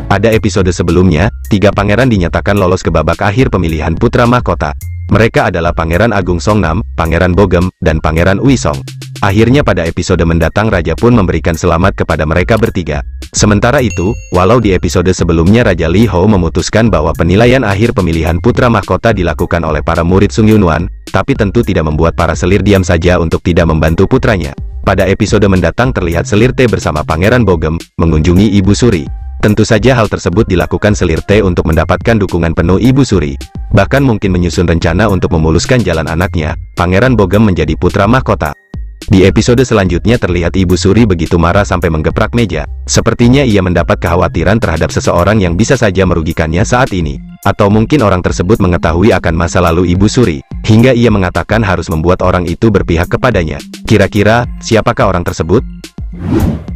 Pada episode sebelumnya, 3 pangeran dinyatakan lolos ke babak akhir pemilihan putra mahkota. Mereka adalah Pangeran Agung Songnam, Pangeran Bogem, dan Pangeran Uisong. Akhirnya pada episode mendatang Raja pun memberikan selamat kepada mereka bertiga. Sementara itu, walau di episode sebelumnya Raja Li Hou memutuskan bahwa penilaian akhir pemilihan putra mahkota dilakukan oleh para murid Sung Yunwan, tapi tentu tidak membuat para selir diam saja untuk tidak membantu putranya. Pada episode mendatang terlihat Selir T bersama Pangeran Bogem, mengunjungi Ibu Suri. Tentu saja hal tersebut dilakukan Selir T untuk mendapatkan dukungan penuh Ibu Suri. Bahkan mungkin menyusun rencana untuk memuluskan jalan anaknya, Pangeran Bogem menjadi putra mahkota. Di episode selanjutnya terlihat Ibu Suri begitu marah sampai menggeprak meja. Sepertinya ia mendapat kekhawatiran terhadap seseorang yang bisa saja merugikannya saat ini. Atau mungkin orang tersebut mengetahui akan masa lalu Ibu Suri, hingga ia mengatakan harus membuat orang itu berpihak kepadanya. Kira-kira, siapakah orang tersebut?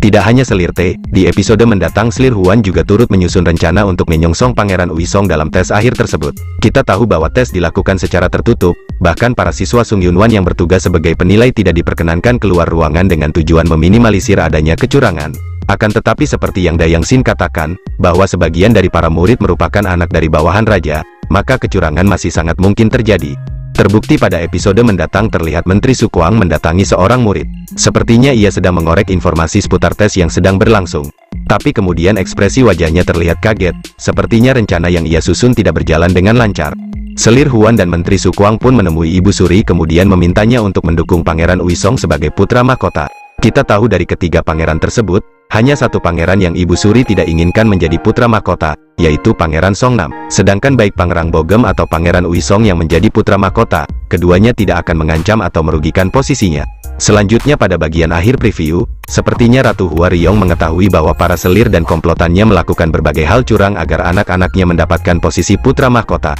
Tidak hanya Selir T, di episode mendatang Selir Huan juga turut menyusun rencana untuk menyongsong Pangeran Uisong dalam tes akhir tersebut. Kita tahu bahwa tes dilakukan secara tertutup, bahkan para siswa Sung Yunwan yang bertugas sebagai penilai tidak diperkenankan keluar ruangan dengan tujuan meminimalisir adanya kecurangan. Akan tetapi seperti yang Dayang Xin katakan, bahwa sebagian dari para murid merupakan anak dari bawahan raja, maka kecurangan masih sangat mungkin terjadi. Terbukti pada episode mendatang terlihat Menteri Sukwang mendatangi seorang murid. Sepertinya ia sedang mengorek informasi seputar tes yang sedang berlangsung. Tapi kemudian ekspresi wajahnya terlihat kaget, sepertinya rencana yang ia susun tidak berjalan dengan lancar. Selir Huan dan Menteri Sukwang pun menemui Ibu Suri kemudian memintanya untuk mendukung Pangeran Uisong sebagai putra mahkota. Kita tahu dari ketiga pangeran tersebut, hanya satu pangeran yang Ibu Suri tidak inginkan menjadi putra mahkota, yaitu Pangeran Songnam. Sedangkan baik Pangeran Bogem atau Pangeran Uisong yang menjadi putra mahkota, keduanya tidak akan mengancam atau merugikan posisinya. Selanjutnya pada bagian akhir preview, sepertinya Ratu Hua Riyong mengetahui bahwa para selir dan komplotannya melakukan berbagai hal curang agar anak-anaknya mendapatkan posisi putra mahkota.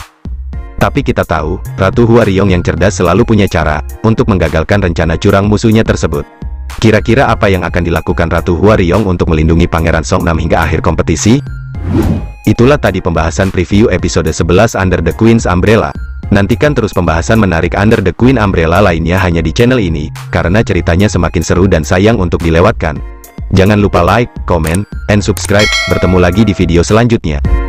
Tapi kita tahu, Ratu Hua Riyong yang cerdas selalu punya cara untuk menggagalkan rencana curang musuhnya tersebut. Kira-kira apa yang akan dilakukan Ratu Hua Riyong untuk melindungi Pangeran Songnam hingga akhir kompetisi? Itulah tadi pembahasan preview episode 11 Under the Queen's Umbrella. Nantikan terus pembahasan menarik Under the Queen Umbrella lainnya hanya di channel ini, karena ceritanya semakin seru dan sayang untuk dilewatkan. Jangan lupa like, comment, and subscribe. Bertemu lagi di video selanjutnya.